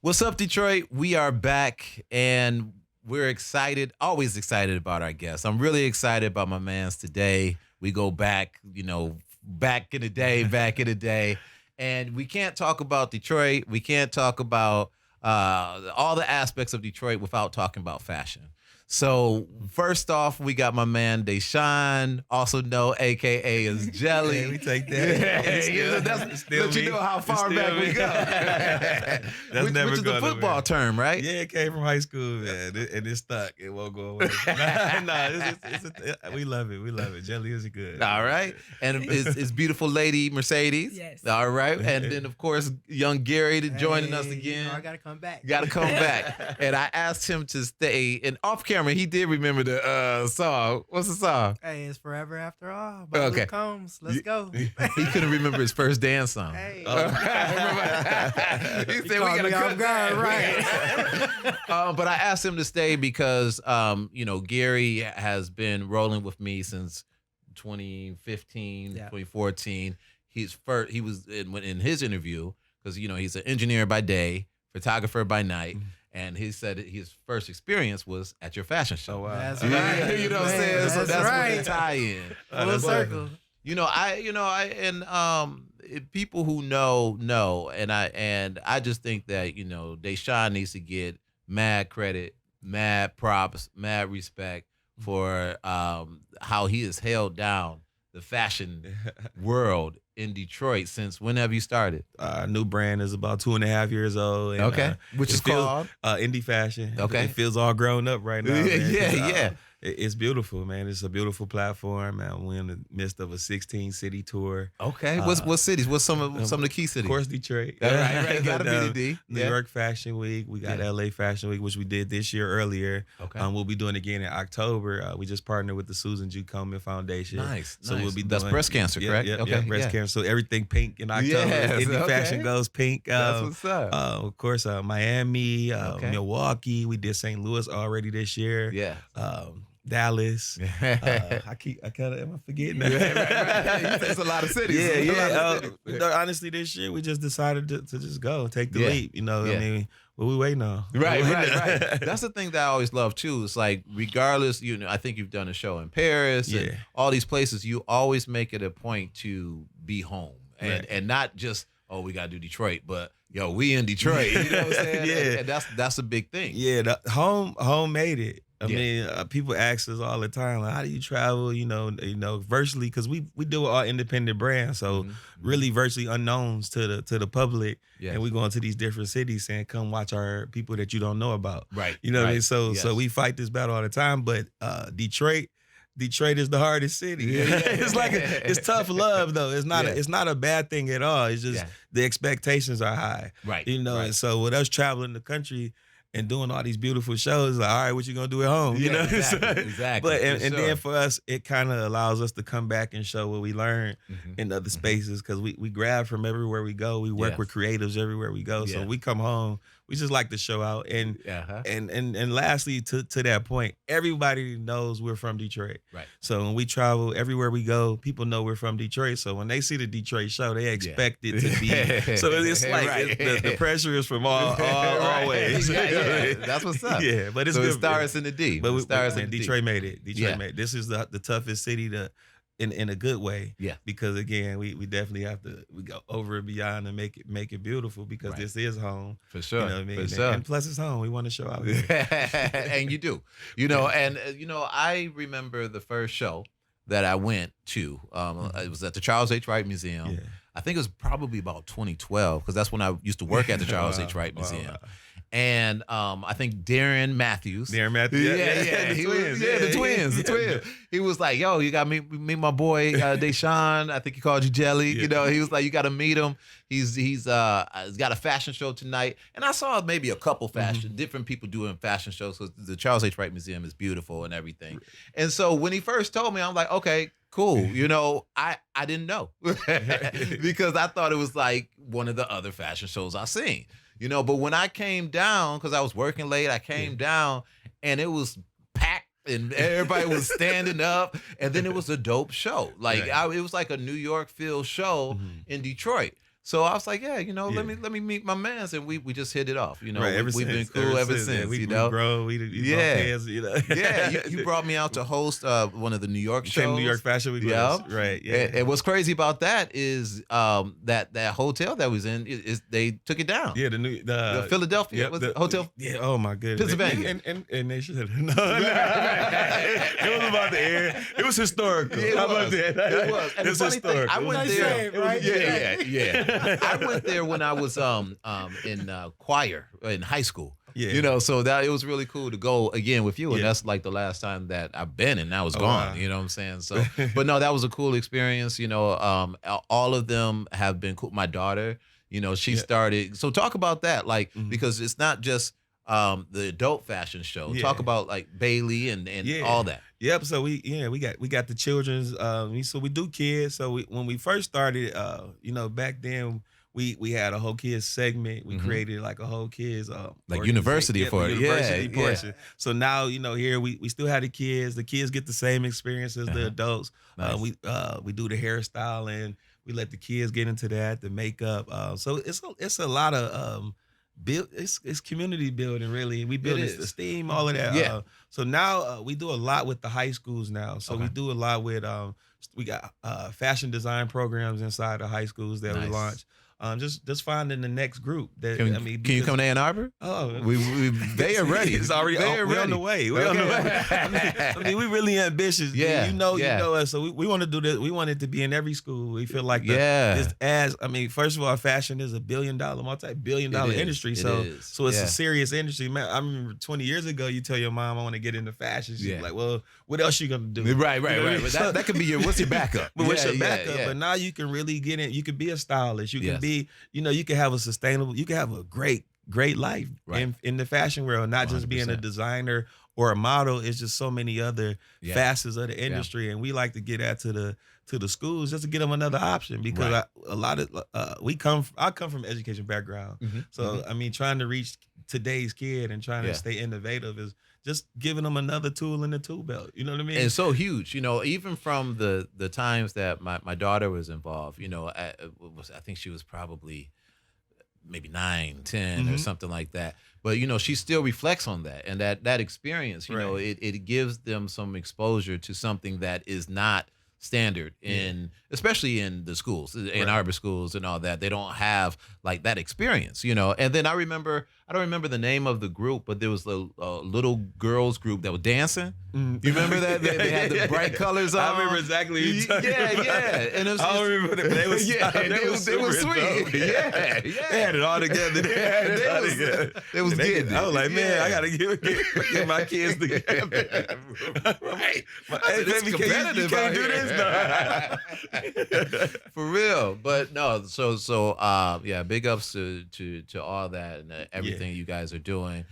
What's up, Detroit? We are back and we're excited, always excited about our guests. I'm really excited about my mans today. We go back, back in the day, And we can't talk about Detroit. We can't talk about all the aspects of Detroit without talking about fashion. So first off, we got my man Daishawn, also known AKA as Jelly. Yeah, we take that. That's let you know how far back we go. Which is the football term, right? Yeah, it came from high school, man, and it's stuck. It won't go away. We love it. We love it. Jelly is good. All right, and it's beautiful lady Mercedes. Yes. All right, and then of course young Gary joining us again. I gotta come back. Got to come back. And I asked him to stay. And off camera, he did remember the song. What's the song? Hey, it's Forever After All by Okay. Luke Combs. Let's go. He couldn't remember his first dance song. Hey. He said we gotta come back. Right. But I asked him to stay because, Gary has been rolling with me since 2015, 2014. He was in his interview because he's an engineer by day, photographer by night. And he said his first experience was at your fashion show. Oh, wow. That's right. You know what I'm saying? So that's right. what the tie-in. Full circle. People who know, and I just think that Daishawn needs to get mad credit, mad props, mad respect for how he has held down the fashion world in Detroit since when have you started? New brand is about 2.5 years old. And, Okay. Which is called? Indie Fashion. Okay. It feels all grown up right now. Man, Yeah. It's beautiful, man. It's a beautiful platform. We're in the midst of a 16-city tour. Okay. What cities? What's some of the key cities? Of course, Detroit. Right. Gotta be the D. New York Fashion Week. We got LA Fashion Week, which we did this year earlier. Okay. We'll be doing it again in October. We just partnered with the Susan G. Komen Foundation. Nice. So we'll be That's doing breast cancer, correct? Yeah, breast cancer. So everything pink in October. Yes, Indie okay. Fashion goes pink. That's what's up. Of course, Miami, Okay. Milwaukee. We did St. Louis already this year. Yeah. Dallas. Am I forgetting that? There's a lot of cities. Honestly, this year we just decided to just go, take the leap. I Yeah. mean, what we waiting on? Right. That's the thing that I always love too. It's like, regardless, I think you've done a show in Paris and all these places, you always make it a point to be home and not just, oh, we got to do Detroit, but we in Detroit. You know what I'm saying? Yeah. And that's a big thing. Yeah, home made it. I mean, people ask us all the time, like, how do you travel? Virtually, because we do it all independent brands, so really virtually unknowns to the public. Yes. And we go into these different cities saying, come watch our people that you don't know about. Right. You know what I mean? So Yes. so we fight this battle all the time. But Detroit is the hardest city. It's like it's tough love though. It's not a bad thing at all. It's just the expectations are high. Right. And so with us traveling the country and doing all these beautiful shows, like, all right, what you gonna do at home? Exactly. But For and sure. then for us, it kind of allows us to come back and show what we learned in other spaces, because we grab from everywhere we go. We work with creatives everywhere we go. So we come home, we just like to show out. And and lastly, to that point, everybody knows we're from Detroit. Right. So when we travel, everywhere we go, people know we're from Detroit. So when they see the Detroit show, they expect it to be. So it's like the pressure is from all ways. That's what's up. Yeah, but it's so good. it starts in the D. But in Detroit made it. Detroit made it. This is the toughest city in a good way. Yeah. Because again, we definitely have to go over and beyond and make it beautiful, because this is home. For sure. You know what I mean? For sure. And plus it's home. We want to show out. And you do. I remember the first show that I went to. It was at the Charles H. Wright Museum. Yeah. I think it was probably about 2012, because that's when I used to work at the Charles H. Wright Museum. Wow. And I think Darren Matthews. The twins. He was like, yo, you got to meet my boy Daishawn. I think he called you Jelly. Yeah. He was like, you got to meet him. He's got a fashion show tonight. And I saw maybe a couple different people doing fashion shows, because the Charles H. Wright Museum is beautiful and everything. And so when he first told me, I'm like, okay, cool. I didn't know because I thought it was like one of the other fashion shows I've seen. But when I came down, because I was working late, I came down and it was packed and everybody was standing up, and then it was a dope show. Like it was like a New York feel show in Detroit. So I was like, yeah, let me meet my mans, and we just hit it off. Right, we've been cool ever since. We grow. We heads, Yeah, you brought me out to host one of the New York shows. New York Fashion Week. Yeah, right. Yeah. And what's crazy about that is that hotel that was in is they took it down. Yeah, the Philadelphia hotel. Yeah. Oh my goodness. Pennsylvania. And they should have. No. It was about the air. It was historical. Yeah, How about that? It was. And It was the funny thing, historical. I went Nice there. save, right? Yeah. I went there when I was in choir in high school. Yeah. So that it was really cool to go again with you, and Yeah. that's like the last time that I've been, and I was gone. Wow. You know what I'm saying? So, but no, that was a cool experience. All of them have been cool. My daughter, she started. So talk about that, like because it's not just the adult fashion show. Yeah. Talk about like Bailey and all that. Yep. So we got the children's. So we do kids. So when we first started, back then. We had a whole kids segment. We created like a whole kids like university for it. University Yeah. portion. So now here we still have the kids. The kids get the same experience as the adults. Nice. We do the hairstyling. We let the kids get into that, the makeup. So it's a lot of it's community building really. We build esteem, all of that. Yeah. So now we do a lot with the high schools now. So we do a lot with we got fashion design programs inside the high schools that we launched. Just finding the next group. Can you come to Ann Arbor? Oh, they are ready. It's already we're on the way. We're on the way. I mean, we really ambitious. Yeah, you know us. So we want to do this. We want it to be in every school. We feel like first of all, fashion is a multi-billion-dollar industry. So it's a serious industry. Man, I remember 20 years ago, you tell your mom I want to get into fashion. She's like, well, what else you gonna do? Right. But that could be what's your backup? But what's your backup? But now you can really get in. You can be a stylist. You can be. You can have you can have a great life in the fashion world, not 100%. Just being a designer or a model. It's just so many other facets of the industry, and we like to get that to the schools just to get them another option because I come from education background, so I mean trying to reach today's kid and trying to stay innovative is just giving them another tool in the tool belt. You know what I mean? And it's so huge, even from the times that my daughter was involved, I think she was probably maybe 9, 10 or something like that. But, she still reflects on that. And that experience, it gives them some exposure to something that is not standard especially in the schools, in Arbor schools and all that. They don't have like that experience, And then I don't remember the name of the group, but there was a little girls group that was dancing. You remember that? They had the bright colors on. I remember exactly. And it was, I remember that. They was sweet. Dope. Yeah. They had it all together. It was good. I was like, man, I gotta get my kids together. Right. Hey, baby, you can't do this. No. For real. But no, so big ups to all that and everything you guys are doing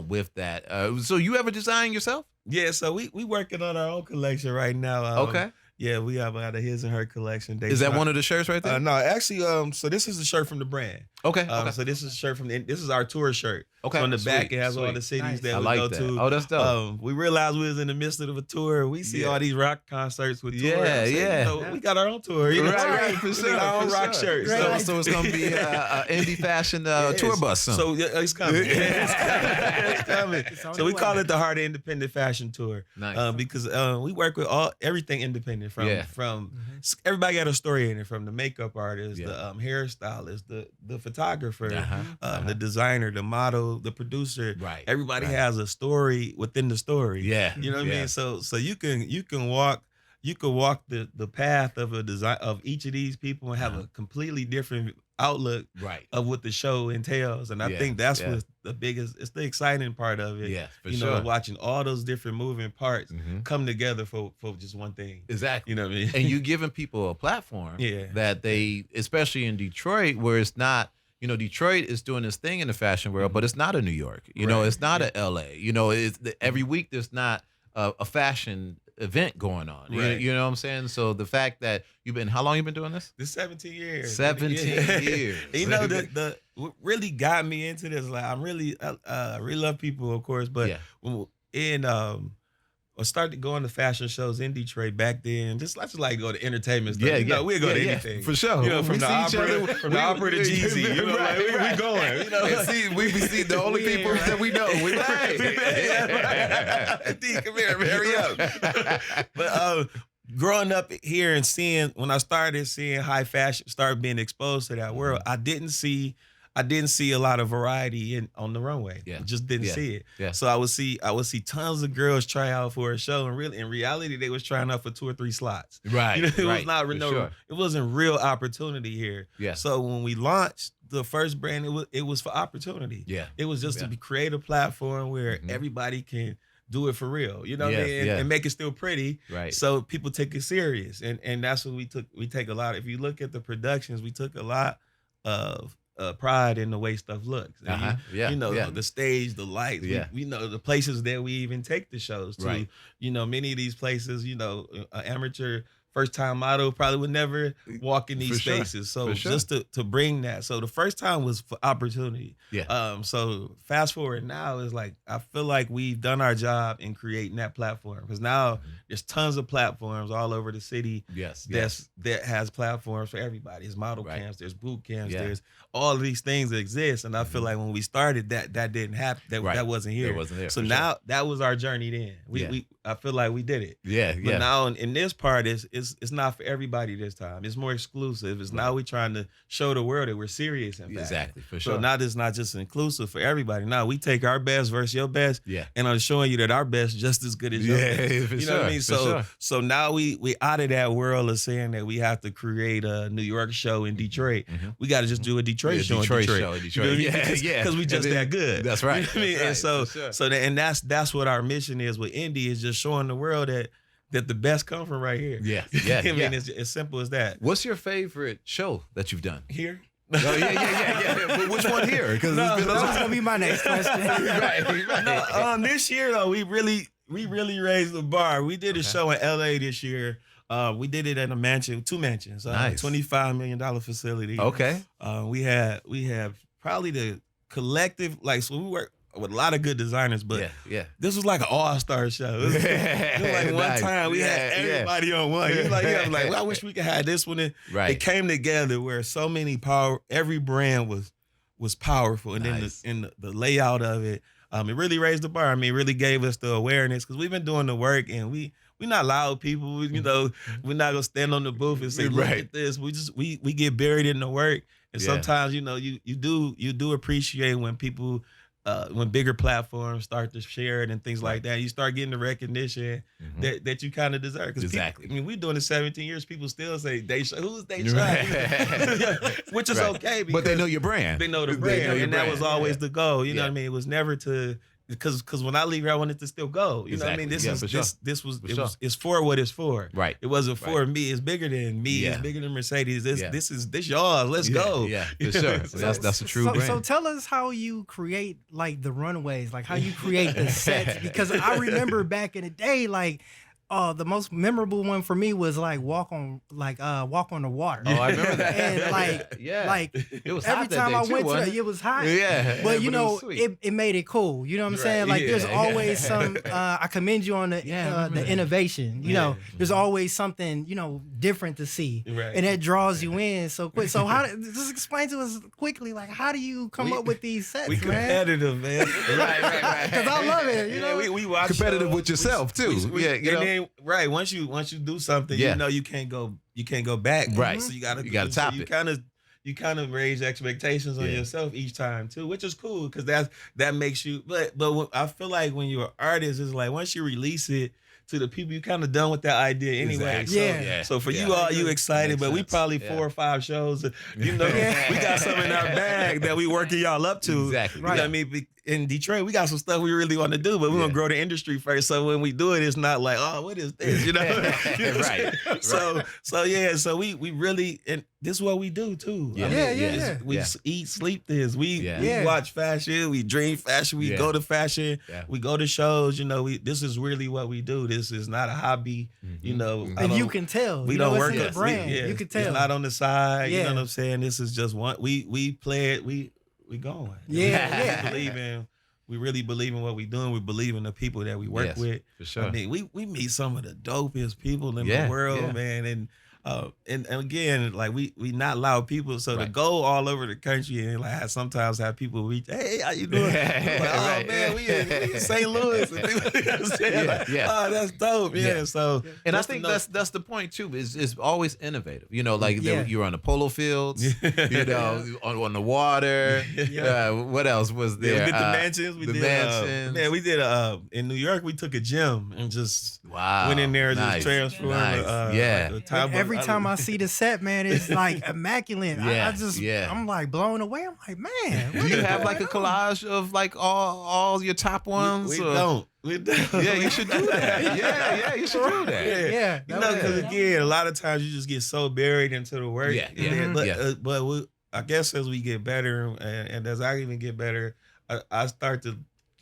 with that. So you ever design yourself? Yeah, so we working on our own collection right now. Okay. Yeah, we have a his and her collection. Is that one of the shirts right there? No, actually, so this is a shirt from the brand. Okay. So this is a shirt this is our tour shirt. Okay. So on the back, it has all the cities that we go to. Oh, that's dope. We realized we was in the midst of a tour. We see all these rock concerts with tours. We got our own tour. Right, for sure. Our own rock shirts. So it's gonna be an indie fashion tour bus soon. So it's coming. It's coming. So we call it the Heart of Independent Fashion Tour. Nice. Because we work with everything independent from everybody got a story in it, from the makeup artist, the hairstylist, the photographer, the designer, the model, the producer. Right. Everybody has a story within the story. Yeah. You know what I mean? So you can walk the path of a design of each of these people and have a completely different outlook of what the show entails. And I think that's what's it's the exciting part of it. Yeah, for sure. Watching all those different moving parts come together for just one thing. Exactly. You know what I mean? And you giving people a platform that they, especially in Detroit, where it's not, Detroit is doing this thing in the fashion world, but it's not a New York. It's not a LA. It's every week there's not a fashion event going on. You know what I'm saying? So the fact that how long you been doing this? This 17 years. 17 years. The what really got me into this, like I really love people, of course, but or started going to fashion shows in Detroit back then. I just like go to entertainment stuff. Yeah, We'll go to anything. For sure. You know, from We the see each opera, other. from the opera to Jeezy. You know, Right, like, we right. going. You know, And see, we see the only people that we know. We like, D, come here, hurry up. But growing up here and when I started seeing high fashion, started being exposed to that world, I didn't see a lot of variety on the runway. Yeah. I just didn't see it. Yeah. So I would see tons of girls try out for a show, and really in reality they was trying out for 2 or 3 slots. right. You know, it right, was not for no, sure. it wasn't real opportunity here. Yeah. So when we launched the first brand, it was for opportunity. Yeah. It was just to create a platform where everybody can do it for real. You know what I mean? And make it still pretty. Right. So people take it serious. And that's what we take a lot. If you look at the productions, we took a lot of pride in the way stuff looks. And you know, the stage, the lights. Yeah. We know the places that we even take the shows to. Right. You know, many of these places, you know, an amateur first-time model probably would never walk in these spaces. So just to bring that. So the first time was for opportunity. Yeah. So fast forward now is like, I feel like we've done our job in creating that platform, because now there's tons of platforms all over the city. That has platforms for everybody. There's model camps, there's boot camps, there's all of these things that exist. And I feel like when we started, that didn't happen. That wasn't here. That wasn't there. So now that was our journey then. I feel like we did it. But now in this part, it's not for everybody this time. It's more exclusive. It's now we're trying to show the world that we're serious in fact. Exactly, for sure. So now it's not just inclusive for everybody. Now we take our best versus your best. Yeah. And I'm showing you that our best is just as good as your best. For You know what I mean? So now we out of that world of saying that we have to create a New York show in Detroit. We got to just do a Detroit show in Detroit. Show in Detroit. Because we just that good. That's right. You know what I mean? That's And right, and that's what our mission is with Indie, is just showing the world that the best come from right here. I mean, it's as simple as that. What's your favorite show that you've done? Here? Oh, yeah. But which one here? Because That's gonna be my next question. right. No, this year though, we really raised the bar. We did a show in LA this year. We did it in a mansion, 2 mansions, Nice. $25 million facility. Okay. We had probably the collective, so we work with a lot of good designers, but this was like an all-star show. It was like one time we had everybody on one. I was like, well, I wish we could have this one. It came together where so many every brand was powerful, and then the layout of it, it really raised the bar. I mean, it really gave us the awareness, because we've been doing the work, and we not loud people. You know, we're not gonna stand on the booth and say, look at this. We get buried in the work, and sometimes you do appreciate when people. When bigger platforms start to share it and things like that, you start getting the recognition that you kind of deserve. Exactly. People, we're doing it 17 years. People still say, Daishawn, who's Daishawn? Which is okay. But they know your brand. They know the brand. That was always the goal. You know what I mean? It was never to... Because when I leave here, I wanted to still go. You know what I mean? It's for what it's for. Right. It wasn't for me. It's bigger than me. It's bigger than Mercedes. This y'all. Let's go. Yeah, for sure. That's a true brand. So tell us how you create the runways, how you create the sets, because I remember back in the day, the most memorable one for me was walk on the water. Oh, I remember that. And it was every hot that time day I too, went wasn't it was hot. Yeah, but it was sweet. it made it cool. You know what I'm saying? There's always some. I commend you on the innovation. You know, there's always something different to see, and that draws you in so quick. So just explain to us quickly, how do you come up with these sets, we competitive, man. Right. Because I love it. You know, we watch competitive with yourself too. Once you do something, you can't go back. Right. So you gotta top it. You kind of raise expectations on yourself each time too, which is cool, because that makes you. But I feel like when you're an artist, it's like once you release it to the people, you kind of done with that idea anyway. Exactly. So for you all, you excited, but we probably 4 or 5 shows. We got some in our bag that we working y'all up to. Exactly. You know what I mean? In Detroit, we got some stuff we really want to do, but we're gonna grow the industry first. So when we do it, it's not like, oh, what is this? You know? Right. So we really, and this is what we do too. We eat, sleep this. We watch fashion, we dream fashion, we go to fashion, we go to shows. This is really what we do. This is not a hobby. And you can tell. We don't work at brand. You can tell. It's not on the side. You know what I'm saying? This is just one. We play it. We going. We believe in we really believe in what we're doing. We believe in the people that we work with. For sure. I mean, we meet some of the dopest people in the world, man. And again, like we not loud people, so to go all over the country and like sometimes have people reach, hey, how you doing? Like, man, we in St. Louis. And people, you know what I'm saying? Oh, that's dope. So and I think that's the point too. Is always innovative. You know, like you're on the polo fields. You know, on the water. What else was there? We did the mansions. We did we did in New York. We took a gym and just went in there, just transformed. Every time I see the set, man, it's like immaculate. I'm like blown away. I'm like, man. Do you have like a collage of like all your top ones? We don't. Yeah, you should do that. Yeah, you should do that. Yeah. You know, because again, a lot of times you just get so buried into the work. But I guess as we get better and as I even get better, I start to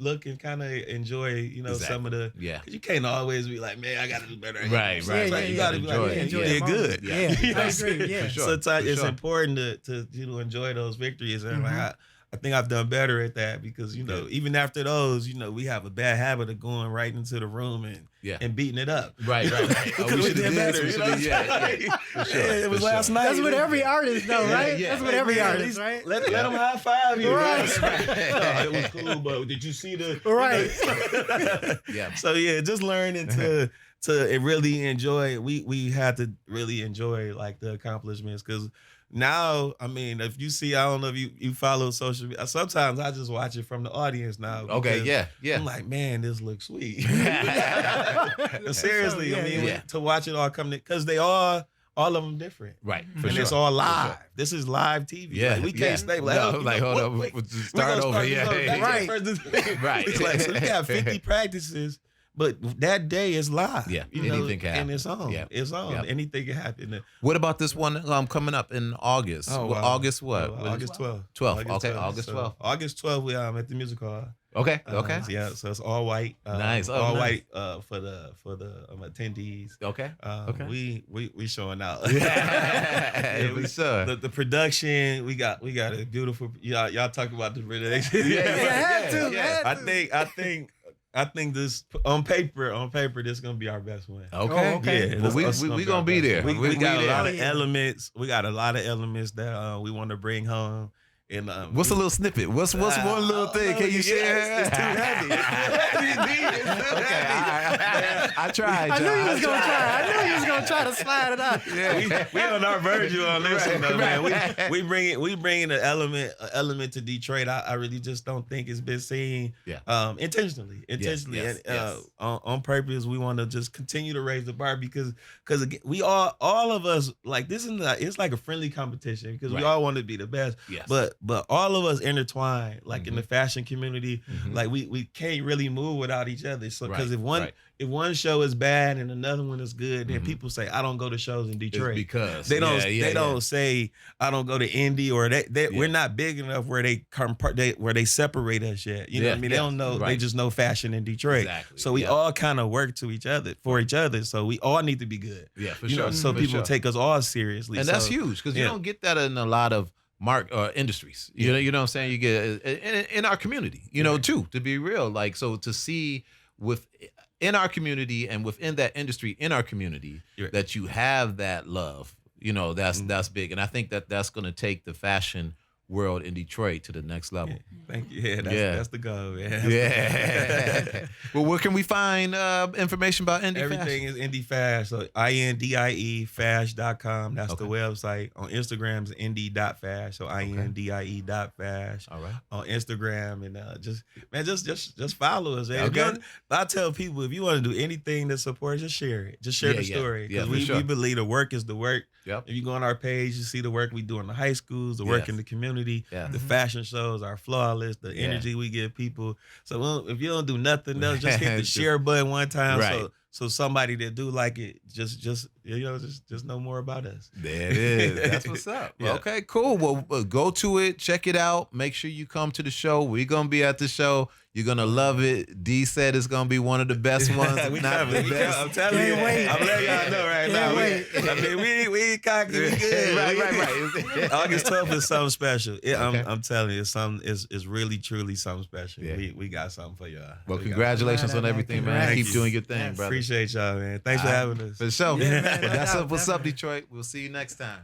look and kind of enjoy, some of the, because you can't always be like, man, I got to do better. Right. You got to be like, man, you did good. Yeah, I agree. Yeah. Sometimes it's important to enjoy those victories. And like, I think I've done better at that because, even after those, we have a bad habit of going right into the room and beating it up. Right. Oh, we should have better. For sure. It was last night. That's what every artist though, right? That's what every artist, right? Let them high five you. Right. It was cool, but did you see the... Right. So, just learning to really enjoy. We had to really enjoy, like, the accomplishments because... Now, I mean, if you see, I don't know if you follow social media. Sometimes I just watch it from the audience now. Okay, yeah. I'm like, man, this looks sweet. Seriously, I mean, to watch it all come together, because they all of them different. Right, and it's all live. This is live TV. Yeah, like, we can't stay like, hold up, start over. Right. Right. Like, so we got 50 practices. But that day is live. Yeah, anything can happen. And it's on. Yeah. It's on. Yeah. Anything can happen. What about this one coming up in August? Oh, wow. August what? August 12th. 12th. Okay, August 12th. August 12th, we at the music hall. Okay. So it's all white. Nice. All white for the attendees. Okay. We showing out. We sure. The production, we got a beautiful. Y'all talk about the production. I think this on paper, this is gonna be our best one. Okay. Yeah, well, we gonna be there. We got a lot of elements. We got a lot of elements that we want to bring home. And what's a little snippet? What's one little thing? Can you share? It's too heavy. I tried. I knew you was gonna try to slide it out. Yeah, we on our Virgil on this one, though, man. We bringing an element to Detroit. I really just don't think it's been seen intentionally. Yes. On purpose. We want to just continue to raise the bar because again, we all of us, like, this is it's like a friendly competition because we all want to be the best. Yes. But all of us intertwined, like in the fashion community, like we can't really move without each other. So because if one show is bad and another one is good, then people say I don't go to shows in Detroit. It's because they don't say I don't go to Indy or we're not big enough where they separate us yet. You know what I mean? They don't know. They just know fashion in Detroit. Exactly. So we all kind of work to each other for each other. So we all need to be good. Yeah, for you sure. know, so people take us all seriously. And that's huge because you don't get that in a lot of industries. You know what I'm saying? You get in our community, too, to be real. Like, so to see in our community and within that industry in our community that you have that love, that's big. And I think that's going to take the fashion world in Detroit to the next level. Thank you. That's the goal, man. Well, where can we find information about Indie Everything Fashion? is Indie Fash. So INDIEFash.com. That's the website. On Instagram is indie.fash. So INDIE.fash. All right. On Instagram and just follow us. Man. I tell people if you want to do anything to support, just share it. Just share the story. Because we believe the work is the work. Yep. If you go on our page, you see the work we do in the high schools, the work in the community, the fashion shows are flawless, the energy we give people. So if you don't do nothing else, just hit the share button one time So somebody that do like it, just know more about us. There it is. That's what's up. Yeah. Okay, cool. Well, go to it, check it out. Make sure you come to the show. We're gonna be at the show. You're gonna love it. D said it's gonna be one of the best ones. Not the best. I'm telling you. I'm letting y'all know right now. I mean, we ain't cocky. We good. Right. August 12th is something special. I'm telling you, it's really truly something special. Yeah. We got something for y'all. Well, congratulations on everything, man. Keep doing your thing, brother. Appreciate y'all, man. Thanks for having us. For sure. Yeah, man, that's what's up, Detroit. We'll see you next time.